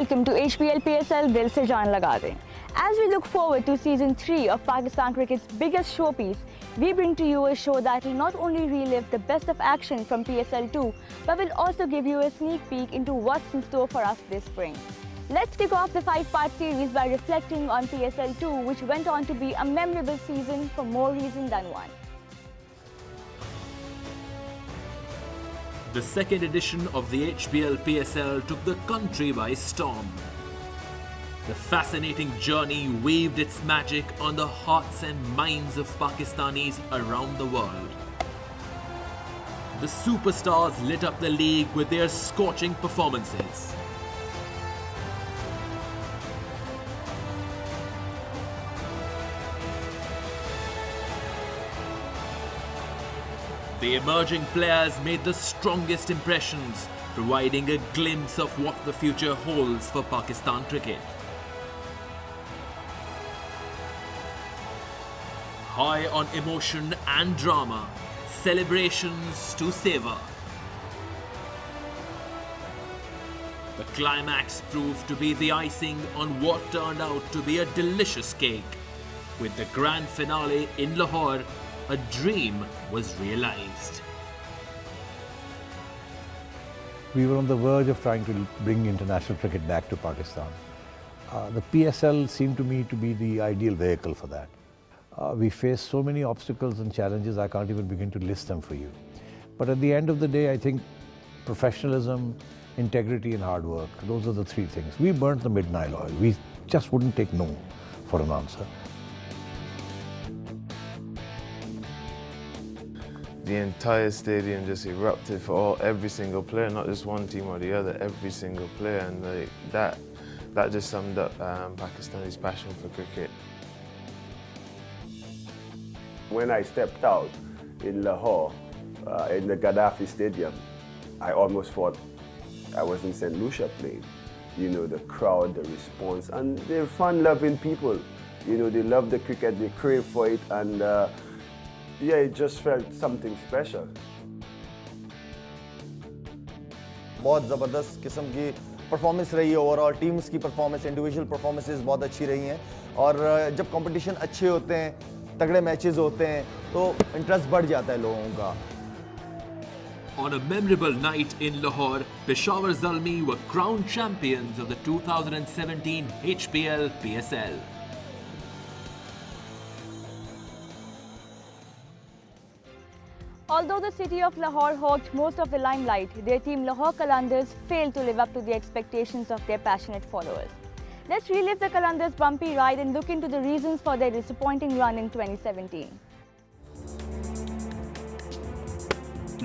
Welcome to HBL PSL Dil Se Jaan Laga. As we look forward to Season 3 of Pakistan cricket's biggest showpiece, we bring to you a show that will not only relive the best of action from PSL 2, but will also give you a sneak peek into what's in store for us this spring. Let's kick off the 5-part series by reflecting on PSL 2, which went on to be a memorable season for more reasons than one. The second edition of the HBL PSL took the country by storm. The fascinating journey weaved its magic on the hearts and minds of Pakistanis around the world. The superstars lit up the league with their scorching performances. The emerging players made the strongest impressions, providing a glimpse of what the future holds for Pakistan cricket. High on emotion and drama, celebrations to savor. The climax proved to be the icing on what turned out to be a delicious cake. With the grand finale in Lahore, a dream was realized. We were on the verge of trying to bring international cricket back to Pakistan. The PSL seemed to me to be the ideal vehicle for that. We faced so many obstacles and challenges, I can't even begin to list them for you. But at the end of the day, I think professionalism, integrity and hard work, those are the three things. We burnt the midnight oil. We just wouldn't take no for an answer. The entire stadium just erupted for every single player, not just one team or the other, every single player, and that just summed up Pakistani's passion for cricket. When I stepped out in Lahore, in the Gaddafi Stadium, I almost thought I was in St. Lucia playing. You know, the crowd, the response, and they're fun-loving people. You know, they love the cricket, they crave for it, and yeah, it just felt something special. बहुत ज़बरदस्त किस्म की performance रही है overall teams की performance individual performances बहुत अच्छी रही हैं और जब कंपटीशन अच्छे होते हैं तगड़े मैचेस होते हैं तो इंटरेस्ट बढ़ जाता है लोगों का. On a memorable night in Lahore, Peshawar Zalmi were crowned champions of the 2017 HBL PSL. Although the city of Lahore hogged most of the limelight, their team Lahore Qalandars failed to live up to the expectations of their passionate followers. Let's relive the Qalandars' bumpy ride and look into the reasons for their disappointing run in 2017.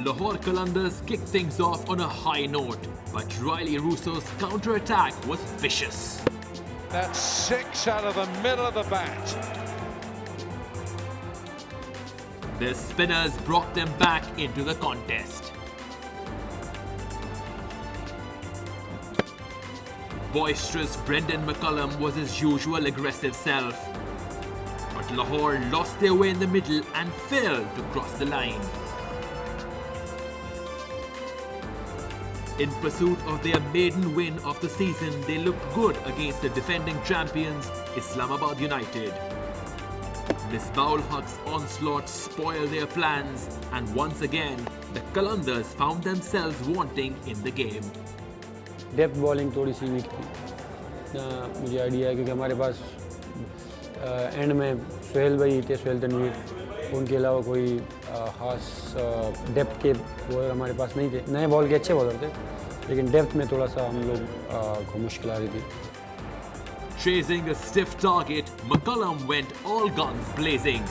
Lahore Qalandars kicked things off on a high note, but Riley Russo's counter-attack was vicious. That's 6 out of the middle of the bat. Their spinners brought them back into the contest. Boisterous Brendan McCullum was his usual aggressive self. But Lahore lost their way in the middle and failed to cross the line. In pursuit of their maiden win of the season, they looked good against the defending champions, Islamabad United. Misbah-ul Haq's onslaught spoiled their plans, and once again, the Qalandars found themselves wanting in the game. Depth bowling थोड़ी सी week थी मुझे idea है क्योंकि हमारे पास and में सुहेल भाई थे, सुहेल तनवीर, उनके अलावा कोई ख़ास डेप्थ के बॉलर हमारे पास नहीं थे. नए बॉल के अच्छे बॉलर थे लेकिन डेप्थ में थोड़ा सा हम लोग को मुश्किल आ रही थी. Chasing a stiff target, McCullum went all guns blazing.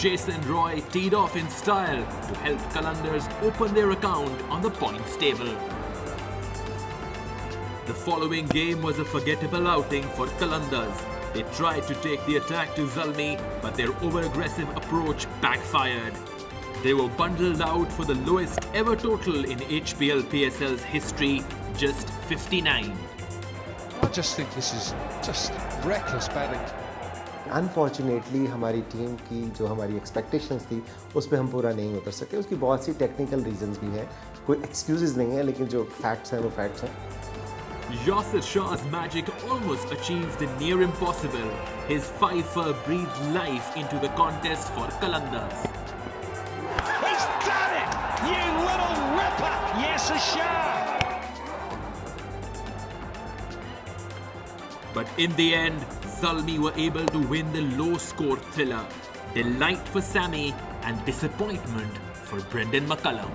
Jason Roy teed off in style to help Qalandars open their account on the points table. The following game was a forgettable outing for Qalandars. They tried to take the attack to Zalmi, but their over-aggressive approach backfired. They were bundled out for the lowest ever total in HBL PSL's history, just 59. I just think this is just reckless batting. Unfortunately हमारी team की जो हमारी expectations थी उस पर हम पूरा नहीं उतर सके. उसकी बहुत सी टेक्निकल रीजंस भी हैं, कोई एक्सक्यूजेस नहीं है, लेकिन जो फैक्ट्स हैं वो फैक्ट्स हैं. Yasir Shah's magic almost achieved the near impossible. His fifer breathed life into the contest for Qalandars. He's done it! You little ripper, Yasir Shah! But in the end, Zalmi were able to win the low-score thriller. Delight for Sammy and disappointment for Brendan McCullum.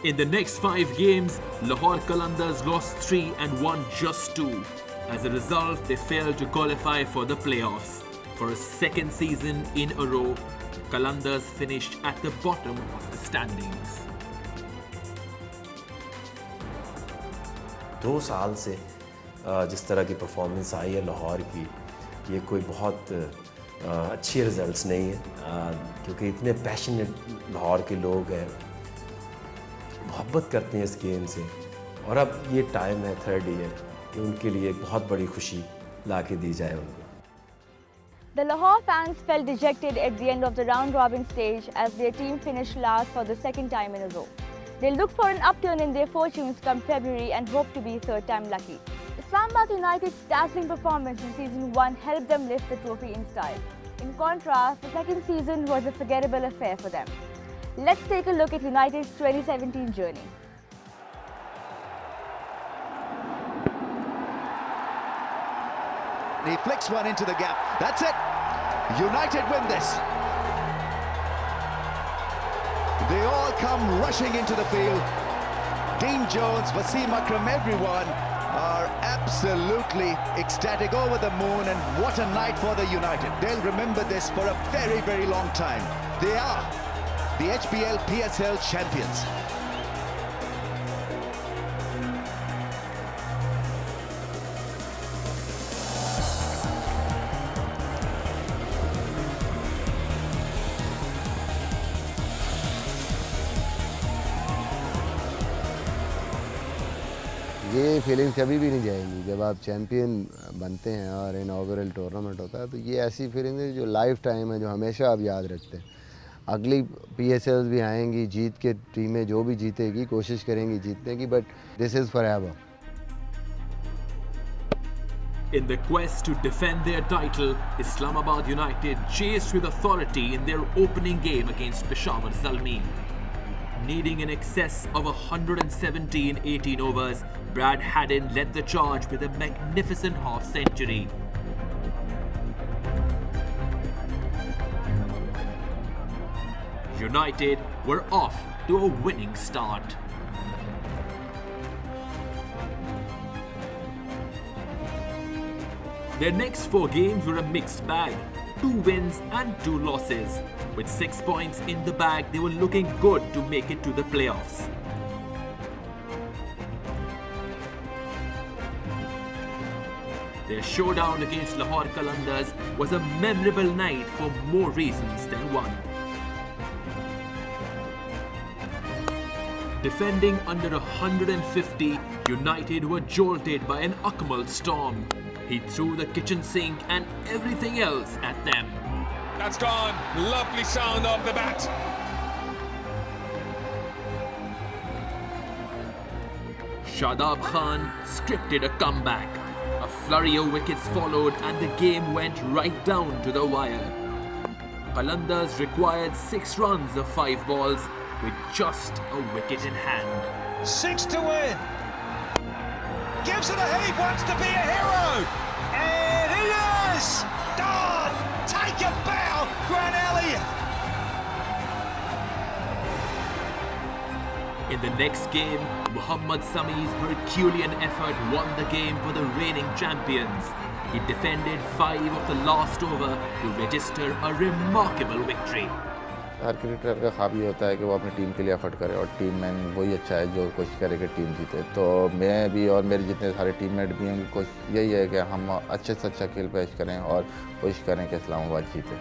In the next 5 games, Lahore Qalandars lost 3 and won just 2. As a result, they failed to qualify for the playoffs. For a second season in a row, Qalandars finished at the bottom of the standings. 2 साल से जिस तरह की performance आई है लाहौर की, ये कोई बहुत अच्छी रिजल्ट्स नहीं है, क्योंकि इतने पैशनेट लाहौर के लोग हैं, मोहब्बत करते हैं इस गेम से, और अब ये टाइम है 3rd ईयर कि उनके लिए बहुत बड़ी खुशी ला के दी जाए उनको. The Lahore fans felt dejected at the end of the round-robin stage as their team finished last for the second time in a row. They look for an upturn in their fortunes come February and hope to be third time lucky. Islamabad United's dazzling performance in Season 1 helped them lift the trophy in style. In contrast, the second season was a forgettable affair for them. Let's take a look at United's 2017 journey. He flicks one into the gap. That's it. United win this. They all come rushing into the field. Dean Jones, Wasim Akram, everyone are absolutely ecstatic, over the moon, and what a night for the United. They'll remember this for a very, very long time. They are the HBL PSL champions. ये feelings कभी भी नहीं जाएंगी जब आप champion बनते हैं और इनॉग्रल टूर्नामेंट होता है, तो ये ऐसी फीलिंग है जो लाइफ टाइम है, जो हमेशा आप याद रखते हैं. अगली PSLs भी आएंगी, जीत के टीमें जो भी जीतेगी कोशिश करेंगी जीतने की, but this is forever. In the quest to defend their title, Islamabad United chased with authority in their opening game against Peshawar Zalmi. Needing in excess of 170 in 18 overs, Brad Haddin led the charge with a magnificent half-century. United were off to a winning start. Their next 4 games were a mixed bag. 2 wins and 2 losses. With 6 points in the bag, they were looking good to make it to the playoffs. Their showdown against Lahore Qalandars was a memorable night for more reasons than one. Defending under 150, United were jolted by an Akmal storm. He threw the kitchen sink and everything else at them. That's gone. Lovely sound off the bat. Shadab Khan scripted a comeback. A flurry of wickets followed and the game went right down to the wire. Qalandars required 6 runs of 5 balls with just a wicket in hand. 6 to win. Gives it a heave, wants to be a hero. And he is! Oh, take a bow, Grant Elliott. In the next game, Muhammad Sami's Herculean effort won the game for the reigning champions. He defended 5 of the last over to register a remarkable victory. Her cricketer का ख्वाब ये होता है कि वो अपनी team के लिए एफर्ट करे और टीम मैन वही अच्छा है जो कोशिश करे कि टीम जीते. तो मैं भी और मेरे जितने सारे टीममेट भी हैं, कोशिश यही है कि हम अच्छे से अच्छा खेल पेश करें और कोशिश करें कि इस्लामाबाद जीते.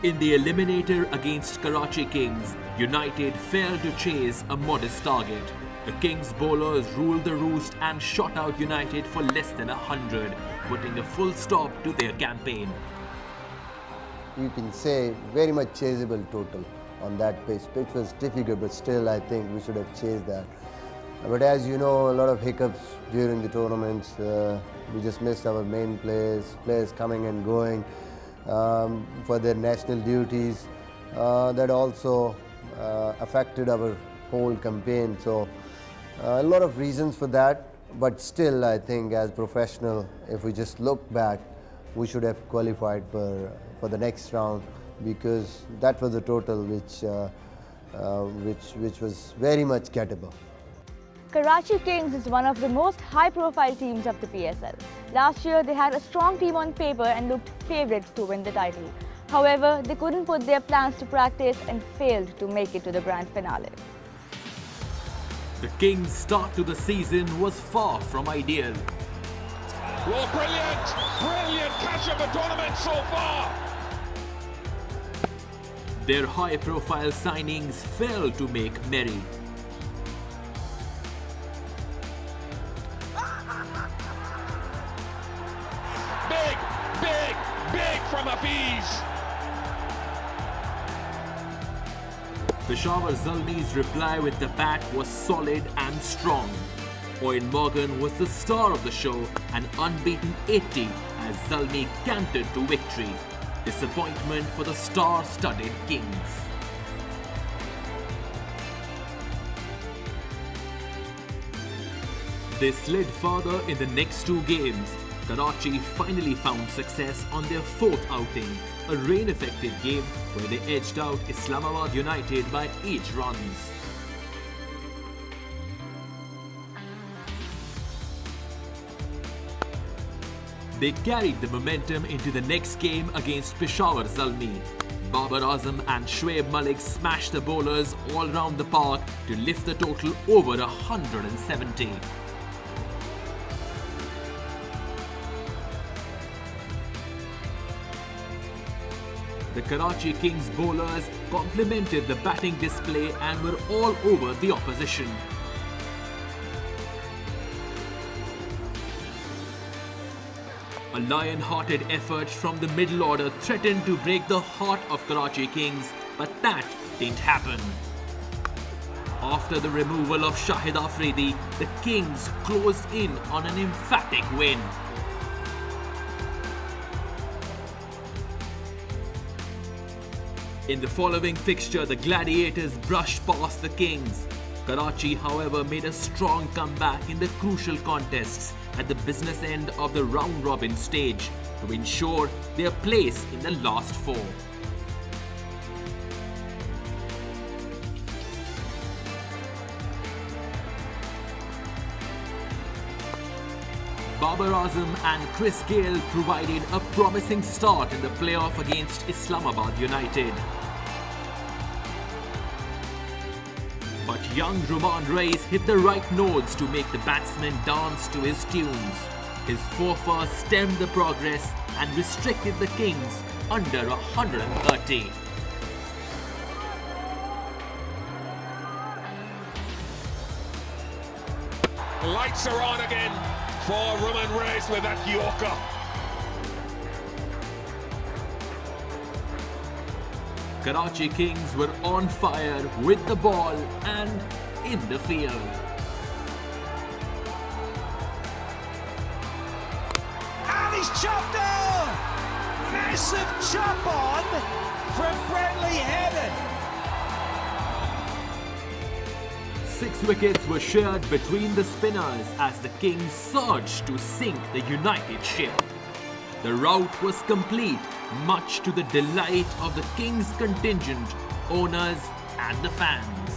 In the eliminator against Karachi Kings, United failed to chase a modest target. The Kings bowlers ruled the roost and shot out United for less than 100, putting a full stop to their campaign. You can say very much chaseable total. on that pitch. Pitch was difficult, but still I think we should have chased that. But as you know, a lot of hiccups during the tournaments. We just missed our main players coming and going for their national duties. That also affected our whole campaign. So a lot of reasons for that. But still, I think as professional, if we just look back, we should have qualified for the next round, because that was a total which was very much gettable. Karachi Kings is one of the most high-profile teams of the PSL. Last year, they had a strong team on paper and looked favourites to win the title. However, they couldn't put their plans to practice and failed to make it to the grand finale. The Kings' start to the season was far from ideal. Well, brilliant catch of the tournament so far. Their high-profile signings failed to make merry. Big from Hafiz. Peshawar Zalmi's reply with the bat was solid and strong. Owen Morgan was the star of the show, an unbeaten 80 as Zalmi cantered to victory. Disappointment for the star-studded Kings. They slid further in the next two games. Karachi finally found success on their fourth outing, a rain-affected game where they edged out Islamabad United by 8 runs. They carried the momentum into the next game against Peshawar Zalmi. Babar Azam and Shoaib Malik smashed the bowlers all round the park to lift the total over 170. The Karachi Kings bowlers complemented the batting display and were all over the opposition. A lion-hearted effort from the middle order threatened to break the heart of Karachi Kings, but that didn't happen. After the removal of Shahid Afridi, the Kings closed in on an emphatic win. In the following fixture, the Gladiators brushed past the Kings. Karachi, however, made a strong comeback in the crucial contests at the business end of the round-robin stage to ensure their place in the last four. Babar Azam and Chris Gale provided a promising start in the playoff against Islamabad United. But young Roman Reis hit the right notes to make the batsman dance to his tunes. His four-fer stemmed the progress and restricted the Kings under 130. The lights are on again for Roman Reis with that Yorker. Karachi Kings were on fire with the ball and in the field. And he's chopped down! Massive chop on from Bradley Haddon. 6 wickets were shared between the spinners as the Kings surged to sink the United ship. The rout was complete, much to the delight of the Kings contingent, owners and the fans.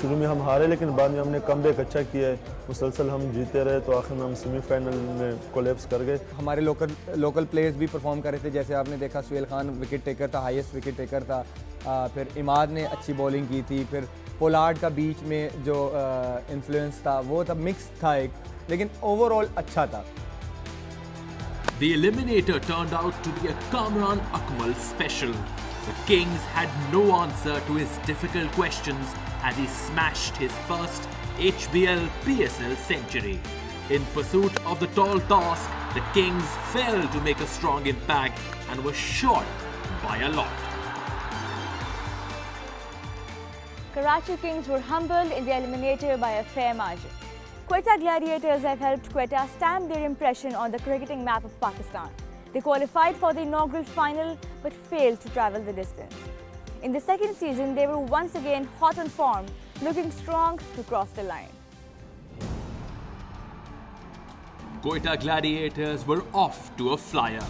शुरू में हम हारे लेकिन बाद में हमने comeback अच्छा किया है मुसलसल हम जीते रहे तो आखिर में हम सेमीफाइनल में कोलैप्स कर गए हमारे लोकल प्लेयर्स भी परफॉर्म कर रहे थे जैसे आपने देखा सुहेल खान विकेट टेकर था हाईएस्ट विकेट टेकर था फिर इमाद ने अच्छी बॉलिंग की थी फिर पोलार्ड का बीच में जो इन्फ्लुएंस था वो तब मिक्स था एक लेकिन ओवरऑल अच्छा था The eliminator turned out to be a Kamran Akmal special. The Kings had no answer to his difficult questions as he smashed his first HBL PSL century. In pursuit of the tall task, the Kings failed to make a strong impact and were short by a lot. Karachi Kings were humbled in the eliminator by a fair margin. Quetta Gladiators have helped Quetta stamp their impression on the cricketing map of Pakistan. They qualified for the inaugural final but failed to travel the distance. In the second season, they were once again hot on form, looking strong to cross the line. Quetta Gladiators were off to a flyer.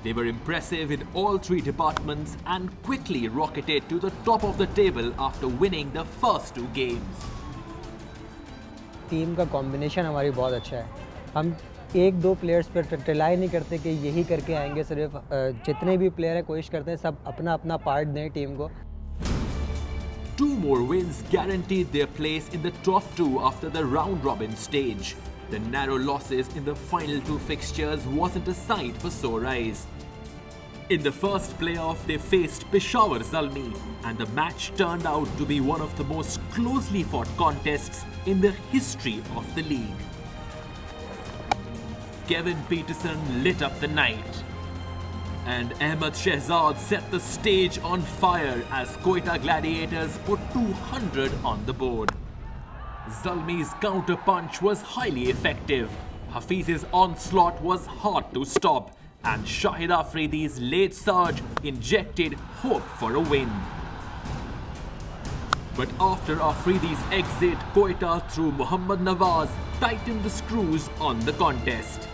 They were impressive in all three departments and quickly rocketed to the top of the table after winning the first two games. Team का combination हमारी बहुत अच्छा है. हम एक दो players पर rely नहीं करते कि यही करके आएंगे. सिर्फ जितने भी प्लेयर हैं कोशिश करते हैं सब अपना अपना पार्ट दें टीम को. Two more wins guaranteed their place in the top two after the round-robin stage. The narrow losses in the final two fixtures wasn't a sight for sore eyes. In the first playoff, they faced Peshawar Zalmi, and the match turned out to be one of the most closely fought contests in the history of the league. Kevin Peterson lit up the night, and Ahmed Shehzad set the stage on fire as Quetta Gladiators put 200 on the board. Zalmi's counter-punch was highly effective. Hafiz's onslaught was hard to stop, and Shahid Afridi's late surge injected hope for a win. But after Afridi's exit, Quetta through Mohammad Nawaz tightened the screws on the contest.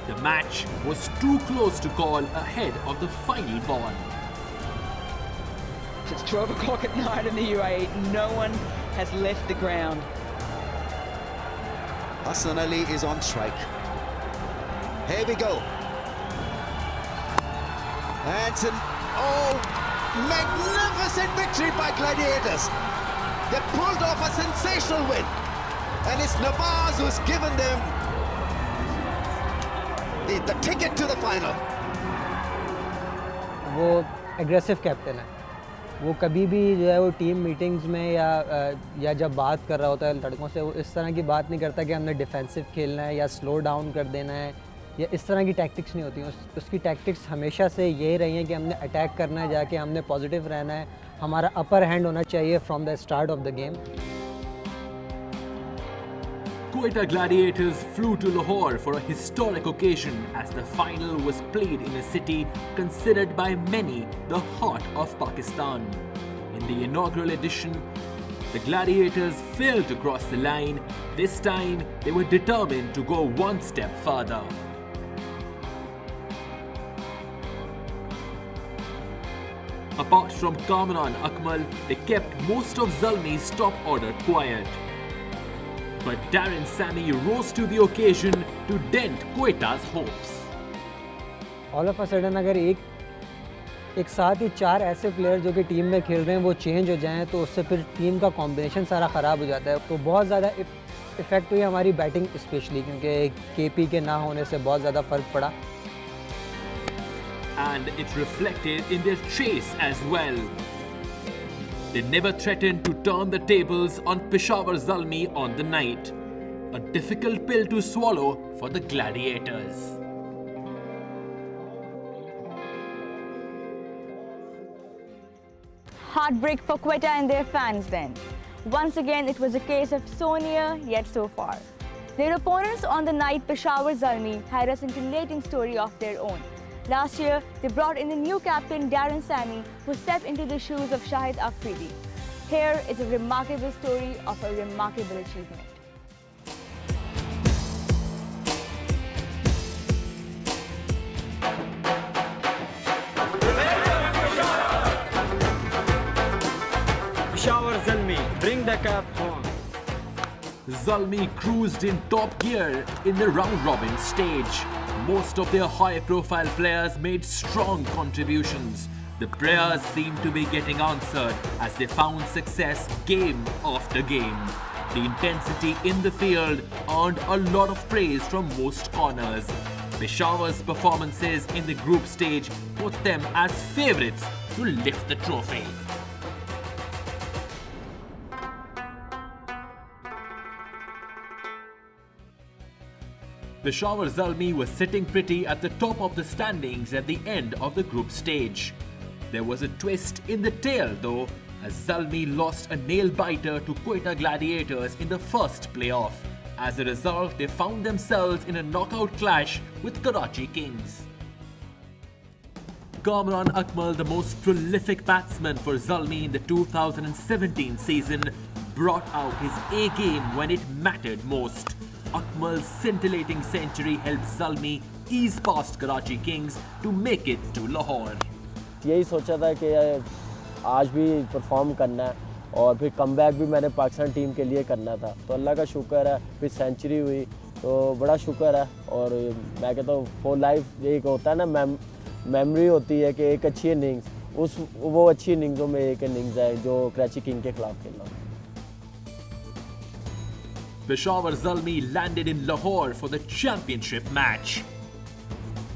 The match was too close to call ahead of the final ball. It's 12 o'clock at night in the UAE. No one has left the ground. Hassan Ali is on strike. Here we go. And magnificent victory by Gladiators. They pulled off a sensational win. And it's Nawaz who's given them the ticket to the final. वो aggressive captain है. वो कभी भी जो है वो team meetings में या जब बात कर रहा होता है लड़कों से वो इस तरह की बात नहीं करता कि हमने डिफेंसिव खेलना है या स्लो डाउन कर देना है या इस तरह की टैक्टिक्स नहीं होती. उसकी टैक्टिक्स हमेशा से यही रही हैं कि हमने अटैक करना है, जाके हमने पॉजिटिव रहना है, हमारा अपर हैंड होना चाहिए from the start of the game. Quetta Gladiators flew to Lahore for a historic occasion as the final was played in a city considered by many the heart of Pakistan. In the inaugural edition, the Gladiators failed to cross the line. This time, they were determined to go one step further. Apart from Kamran Akmal, they kept most of Zalmi's top order quiet. But Darren Sammy rose to the occasion to dent Quetta's hopes. All of a sudden अगर एक साथ ही चार ऐसे player जो कि team में खेल रहे हैं वो चेंज हो जाएं तो उससे फिर टीम का कॉम्बिनेशन सारा ख़राब हो जाता है. तो बहुत ज़्यादा इफ़ेक्ट हुई हमारी बैटिंग स्पेशली क्योंकि केपी के ना होने से बहुत ज़्यादा फ़र्क पड़ा. And it reflected in their chase as well. They never threatened to turn the tables on Peshawar Zalmi on the night. A difficult pill to swallow for the Gladiators. Heartbreak for Quetta and their fans then. Once again, it was a case of so near yet so far. Their opponents on the night, Peshawar Zalmi, had a scintillating story of their own. Last year, they brought in the new captain Darren Sammy, who stepped into the shoes of Shahid Afridi. Here is a remarkable story of a remarkable achievement. Peshawar Zalmi, bring the cap home. Zalmi cruised in top gear in the round-robin stage. Most of their high-profile players made strong contributions. The prayers seemed to be getting answered as they found success game after game. The intensity in the field earned a lot of praise from most corners. Peshawar's performances in the group stage put them as favourites to lift the trophy. Peshawar Zalmi was sitting pretty at the top of the standings at the end of the group stage. There was a twist in the tale though, as Zalmi lost a nail-biter to Quetta Gladiators in the first playoff. As a result, they found themselves in a knockout clash with Karachi Kings. Kamran Akmal, the most prolific batsman for Zalmi in the 2017 season, brought out his A-game when it mattered most. Akmal's scintillating century helped Zalmi ease past Karachi Kings to make it to Lahore. यही सोचा था कि आज भी perform करना है और फिर कमबैक भी मैंने पाकिस्तान टीम के लिए करना था, तो अल्लाह का शुक्र है फिर सेंचुरी हुई, तो बड़ा शुक्र है। और मैं कहता हूँ फॉर लाइफ एक होता है ना, मेमोरी होती है कि एक अच्छी इनिंग्स, वो अच्छी इनिंग्सों में एक इनिंग्स है जो कराची किंग के खिलाफ खेला। Peshawar Zalmi landed in Lahore for the championship match.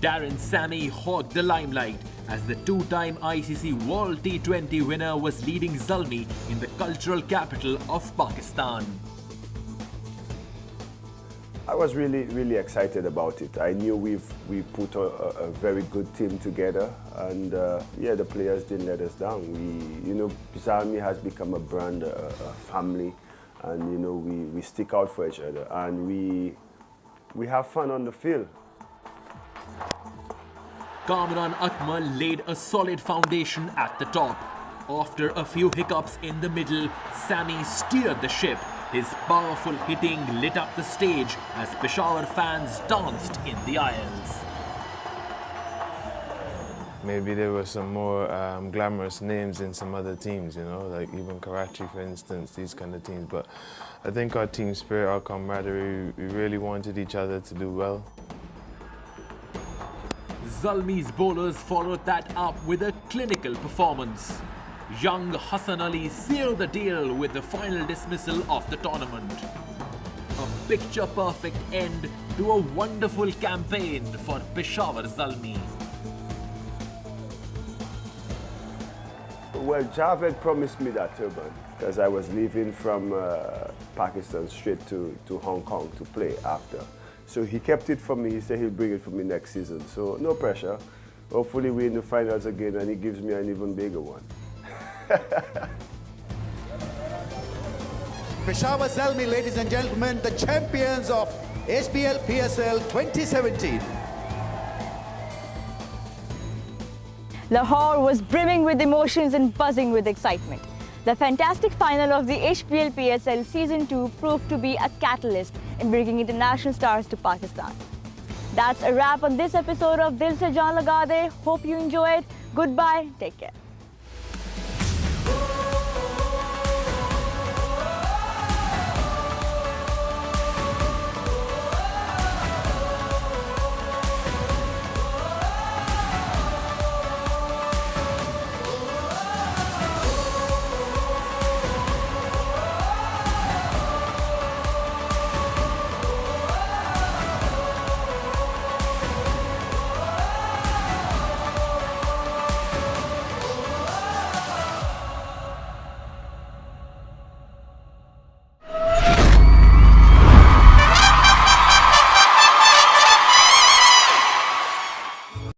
Darren Sammy hogged the limelight as the two-time ICC World T20 winner was leading Zalmi in the cultural capital of Pakistan. I was really excited about it. I knew we put a very good team together, and yeah, the players didn't let us down. Zalmi has become a brand, a family, and we stick out for each other, and we have fun on the field. Kamran Akmal laid a solid foundation at the top. After a few hiccups in the middle, Sammy steered the ship. His powerful hitting lit up the stage as Peshawar fans danced in the aisles. Maybe there were some more glamorous names in some other teams, like even Karachi, for instance, these kind of teams. But I think our team spirit, our camaraderie, we really wanted each other to do well. Zalmi's bowlers followed that up with a clinical performance. Young Hassan Ali sealed the deal with the final dismissal of the tournament. A picture-perfect end to a wonderful campaign for Peshawar Zalmi. Well, Javed promised me that turban because I was leaving from Pakistan straight to Hong Kong to play after. So he kept it for me. He said he'll bring it for me next season. So no pressure. Hopefully we're in the finals again and he gives me an even bigger one. Peshawar Zalmi, ladies and gentlemen, the champions of HBL PSL 2017. Lahore was brimming with emotions and buzzing with excitement. The fantastic final of the HBL PSL Season 2 proved to be a catalyst in bringing international stars to Pakistan. That's a wrap on this episode of Dil Se Jaan Laga. Hope you enjoyed. Goodbye. Take care.